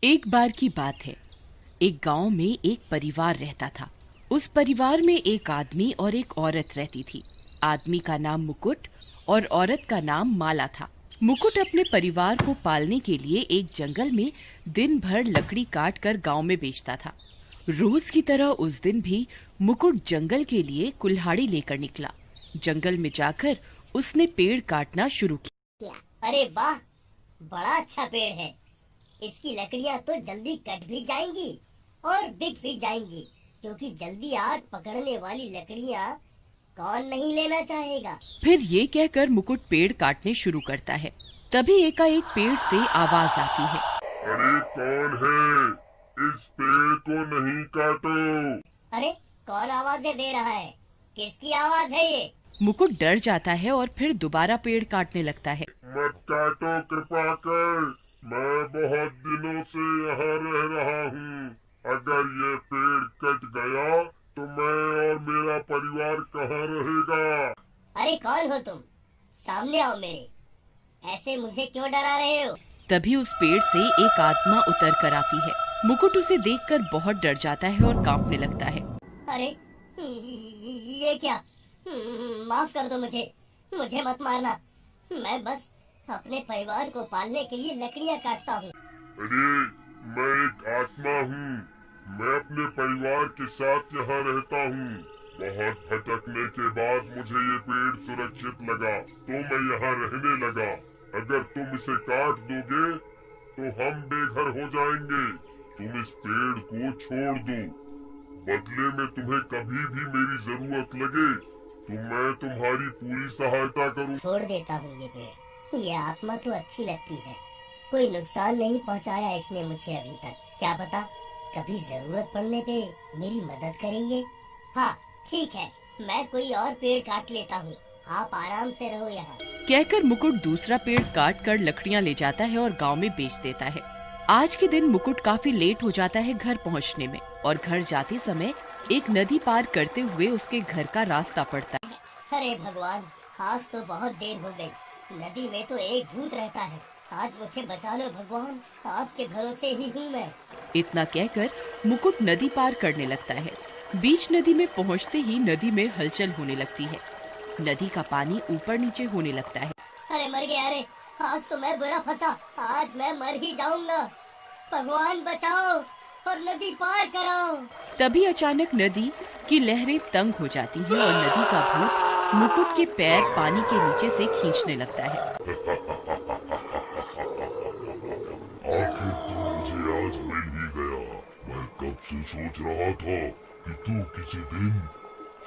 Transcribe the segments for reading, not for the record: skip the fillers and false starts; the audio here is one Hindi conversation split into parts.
एक बार की बात है। एक गांव में एक परिवार रहता था। उस परिवार में एक आदमी और एक औरत रहती थी। आदमी का नाम मुकुट और औरत का नाम माला था। मुकुट अपने परिवार को पालने के लिए एक जंगल में दिन भर लकड़ी काट कर गाँव में बेचता था। रोज की तरह उस दिन भी मुकुट जंगल के लिए कुल्हाड़ी लेकर निकला। जंगल में जाकर उसने पेड़ काटना शुरू किया। अरे वाह, बड़ा अच्छा पेड़ है। इसकी लकड़ियाँ तो जल्दी कट भी जाएंगी और बिक भी जाएंगी, क्योंकि जल्दी आग पकड़ने वाली लकड़ियाँ कौन नहीं लेना चाहेगा। फिर ये कहकर मुकुट पेड़ काटने शुरू करता है। तभी एकाएक पेड़ से आवाज आती है, अरे कौन है? इस पेड़ को नहीं काटो। अरे कौन आवाजें दे रहा है? किसकी आवाज है ये? मुकुट डर जाता है और फिर दोबारा पेड़ काटने लगता है। मत काटो कृपा कर, मैं बहुत दिनों से यहाँ रह रहा हूँ। अगर ये पेड़ कट गया तो मैं और मेरा परिवार कहाँ रहेगा? अरे कौन हो तुम? सामने आओ मेरे। ऐसे मुझे क्यों डरा रहे हो? तभी उस पेड़ से एक आत्मा उतर कर आती है। मुकुट उसे देखकर बहुत डर जाता है और कांपने लगता है। अरे ये क्या? माफ कर दो मुझे मत मारना। मैं बस अपने परिवार को पालने के लिए लकड़ियाँ काटता हूँ। अरे मैं एक आत्मा हूँ। मैं अपने परिवार के साथ यहाँ रहता हूँ। बहुत भटकने के बाद मुझे ये पेड़ सुरक्षित लगा तो मैं यहाँ रहने लगा। अगर तुम इसे काट दोगे तो हम बेघर हो जाएंगे। तुम इस पेड़ को छोड़ दो। बदले में तुम्हें कभी भी मेरी जरूरत लगे तो मैं तुम्हारी पूरी सहायता करूँ। छोड़ देता हूँ ये पेड़। ये आत्मा तो अच्छी लगती है। कोई नुकसान नहीं पहुँचाया इसने मुझे अभी तक। क्या पता कभी जरूरत पड़ने पे मेरी मदद करेंगे। हाँ ठीक है, मैं कोई और पेड़ काट लेता हूँ। आप आराम से रहो यहाँ। कहकर मुकुट दूसरा पेड़ काट कर लकड़ियाँ ले जाता है और गांव में बेच देता है। आज के दिन मुकुट काफी लेट हो जाता है घर पहुँचने में, और घर जाते समय एक नदी पार करते हुए उसके घर का रास्ता पड़ता है। अरे भगवान, आज तो बहुत देर हो गई। नदी में तो एक भूत रहता है। आज मुझे बचा लो भगवान, आपके भरोसे ही हूँ मैं। इतना कहकर मुकुट नदी पार करने लगता है। बीच नदी में पहुँचते ही नदी में हलचल होने लगती है। नदी का पानी ऊपर नीचे होने लगता है। अरे मर गया। अरे आज तो मैं बुरा फंसा। आज मैं मर ही जाऊंगा। भगवान बचाओ और नदी पार कराओ। तभी अचानक नदी की लहरें तंग हो जाती हैं और नदी का भूत मुकुट के पैर पानी के नीचे से खींचने लगता है। आखिर तू मुझे आज मिल ही गया। मैं कब से सोच रहा था कि तू किसी दिन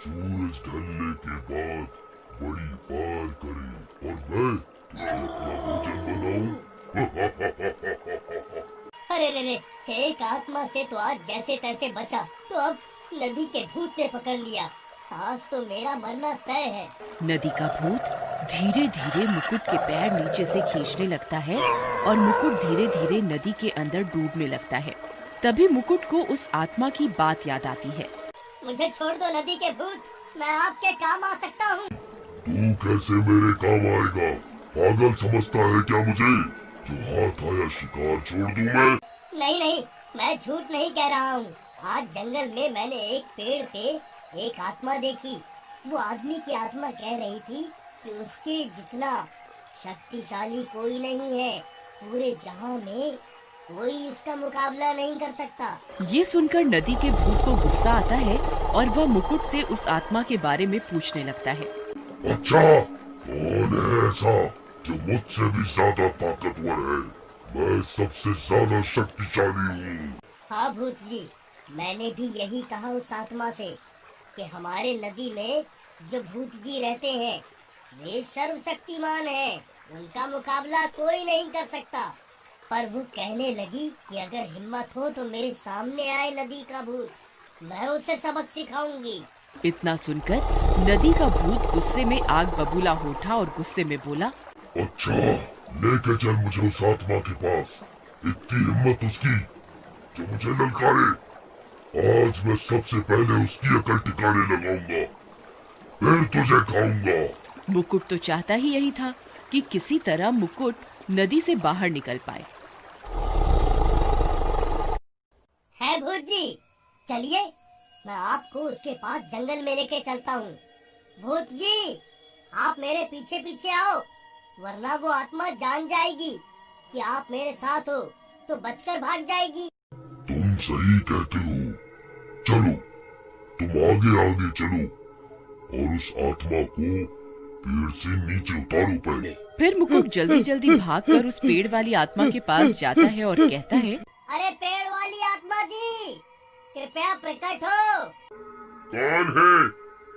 सूरज ढलने के बाद बड़ी पार करे और मैं तुझे अपना भोजन बनाऊं। अरे रे रे, एक आत्मा से तो आज जैसे तैसे बचा, तो अब नदी के भूत ने पकड़ लिया। आज तो मेरा मरना तय है। नदी का भूत धीरे धीरे मुकुट के पैर नीचे से खींचने लगता है और मुकुट धीरे धीरे नदी के अंदर डूबने लगता है। तभी मुकुट को उस आत्मा की बात याद आती है। मुझे छोड़ दो नदी के भूत, मैं आपके काम आ सकता हूँ। तू कैसे मेरे काम आएगा? पागल समझता है क्या मुझे? जो हाथ आया शिकार छोड़ दूं मैं? नहीं नहीं, मैं झूठ नहीं कह रहा हूँ। आज जंगल में मैंने एक पेड़ पे एक आत्मा देखी। वो आदमी की आत्मा कह रही थी कि उसके जितना शक्तिशाली कोई नहीं है। पूरे जहां में कोई उसका मुकाबला नहीं कर सकता। ये सुनकर नदी के भूत को गुस्सा आता है और वह मुकुट से उस आत्मा के बारे में पूछने लगता है। अच्छा, कौन है ऐसा जो मुझसे भी ज्यादा ताकतवर है? मैं सबसे ज्यादा शक्तिशाली हूँ। हाँ भूत जी, मैंने भी यही कहा उस आत्मा से कि हमारे नदी में जो भूत जी रहते हैं वे सर्वशक्तिमान हैं। उनका मुकाबला कोई नहीं कर सकता। पर वो कहने लगी कि अगर हिम्मत हो तो मेरे सामने आए नदी का भूत, मैं उसे सबक सिखाऊंगी। इतना सुनकर नदी का भूत गुस्से में आग बबूला हो उठा और गुस्से में बोला, अच्छा, लेके चल मुझे उस आत्मा के पास। इतनी हिम्मत उसकी जो मुझे ललकारे। आज मैं सबसे पहले उसकी अकल ठिकाने लगाऊंगा, फिर तुझे खाऊंगा। मुकुट तो चाहता ही यही था कि किसी तरह मुकुट नदी से बाहर निकल पाए। चलिए मैं आपको उसके पास जंगल में लेके चलता हूँ। भूत जी, आप मेरे पीछे पीछे आओ, वरना वो आत्मा जान जाएगी कि आप मेरे साथ हो तो बचकर भाग जाएगी। तुम सही कहते हो। चलो, तुम आगे आगे चलो और उस आत्मा को पेड़ से नीचे उतारो पहले। फिर मुकुट जल्दी जल्दी भागकर उस पेड़ वाली आत्मा के पास जाता है और कहता है, अरे पेड़ वाली आत्मा जी, कृपया प्रकट हो। कौन है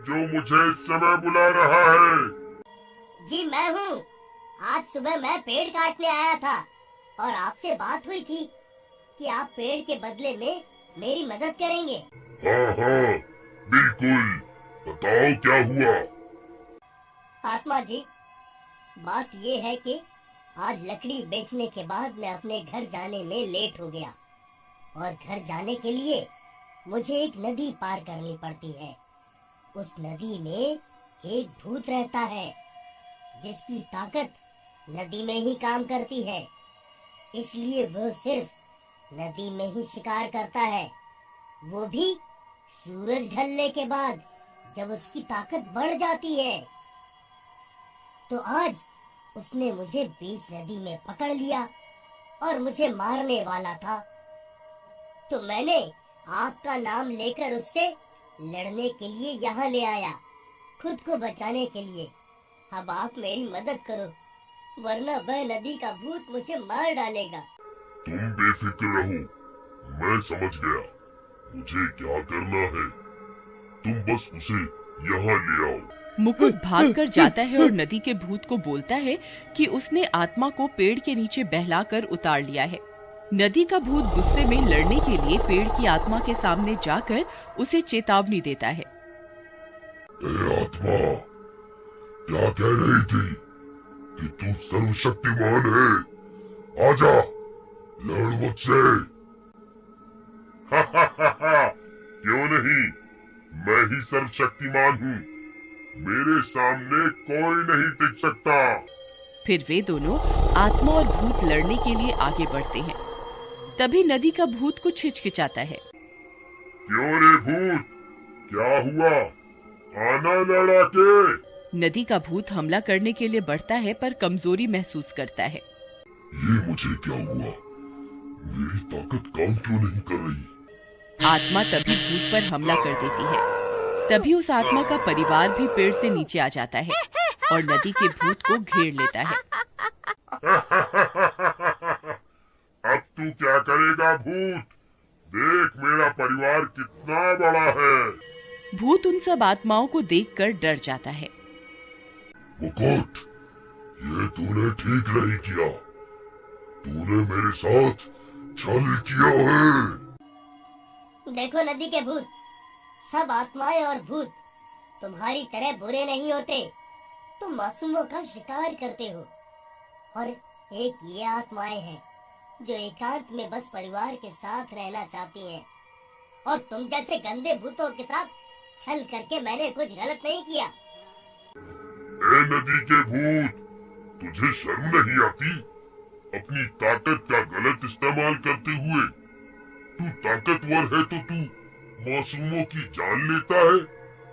जो मुझे इस समय बुला रहा है? जी मैं हूँ। आज सुबह मैं पेड़ काटने आया था और आपसे बात हुई थी कि आप पेड़ के बदले में मेरी मदद करेंगे। हाँ हाँ, बिल्कुल। बताओ क्या हुआ? आत्मा जी, बात ये है कि आज लकड़ी बेचने के बाद मैं अपने घर जाने में लेट हो गया और घर जाने के लिए मुझे एक नदी पार करनी पड़ती है। उस नदी में एक भूत रहता है जिसकी ताकत नदी में ही काम करती है, इसलिए वो सिर्फ नदी में ही शिकार करता है, वो भी सूरज ढलने के बाद जब उसकी ताकत बढ़ जाती है। तो आज उसने मुझे बीच नदी में पकड़ लिया और मुझे मारने वाला था। तो मैंने आपका नाम लेकर उससे लड़ने के लिए यहाँ ले आया, खुद को बचाने के लिए। अब आप मेरी मदद करो, वरना वह नदी का भूत मुझे मार डालेगा। तुम बेफिक्र रहो, मैं समझ गया मुझे क्या करना है। तुम बस उसे यहाँ ले आओ। मुकुट भागकर जाता है और नदी के भूत को बोलता है कि उसने आत्मा को पेड़ के नीचे बहलाकर उतार लिया है। नदी का भूत गुस्से में लड़ने के लिए पेड़ की आत्मा के सामने जाकर उसे चेतावनी देता है। ए आत्मा, क्या कह रही थी कि तू सर्वशक्तिमान है? आजा, लड़ मुझसे। क्यों नहीं, मैं ही सर्वशक्तिमान हूँ। मेरे सामने कोई नहीं टिक सकता। फिर वे दोनों आत्मा और भूत लड़ने के लिए आगे बढ़ते हैं। तभी नदी का भूत कुछ हिचकिचाता है। क्यों रे भूत, क्या हुआ? आना लड़ा के। नदी का भूत हमला करने के लिए बढ़ता है पर कमजोरी महसूस करता है। ये मुझे क्या हुआ? मेरी ताकत काम क्यों नहीं कर रही? आत्मा तभी भूत पर हमला कर देती है। तभी उस आत्मा का परिवार भी पेड़ से नीचे आ जाता है और नदी के भूत को घेर लेता है। अब तू क्या करेगा भूत? देख मेरा परिवार कितना बड़ा है। भूत उन सब आत्माओं को देखकर डर जाता है। मुकुट, ये तूने ठीक नहीं किया। तूने मेरे साथ छल किया है। देखो नदी के भूत, सब आत्माएं और भूत तुम्हारी तरह बुरे नहीं होते। तुम मासूमों का शिकार करते हो और एक ये आत्माएं हैं जो एकांत में बस परिवार के साथ रहना चाहती हैं। और तुम जैसे गंदे भूतों के साथ छल करके मैंने कुछ गलत नहीं किया। ए नदी के भूत, तुझे शर्म नहीं आती? अपनी ताकत का गलत इस्तेमाल करते हुए। तू ताकतवर है तो तू मासूमों की जान लेता है।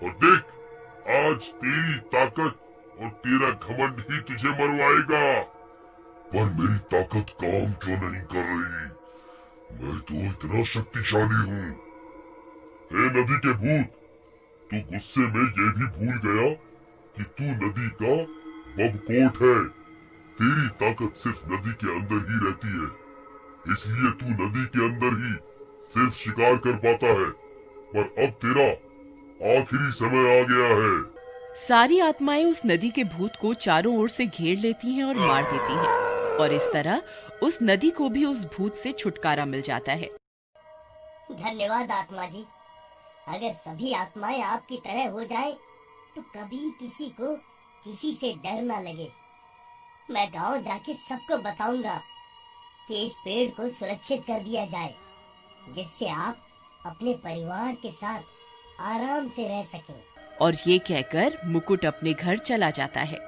और देख, आज तेरी ताकत और तेरा घमंड ही तुझे मरवाएगा। पर मेरी ताकत काम क्यों नहीं कर रही? मैं तो इतना शक्तिशाली हूँ। हे नदी के भूत, तू गुस्से में ये भी भूल गया कि तू नदी का बबकोट है। तेरी ताकत सिर्फ नदी के अंदर ही रहती है, इसलिए तू नदी के अंदर ही सिर्फ शिकार कर पाता है। पर अब तेरा आखिरी समय आ गया है। सारी आत्माएं उस नदी के भूत को चारों ओर से घेर लेती हैं और मार देती हैं और इस तरह उस नदी को भी उस भूत से छुटकारा मिल जाता है। धन्यवाद आत्मा जी। अगर सभी आत्माएं आपकी तरह हो जाए तो कभी किसी को किसी से डर ना लगे। मैं गांव जाके सबको बताऊंगा कि इस पेड़ को सुरक्षित कर दिया जाए, जिससे आप अपने परिवार के साथ आराम से रह सकें। और ये कहकर मुकुट अपने घर चला जाता है।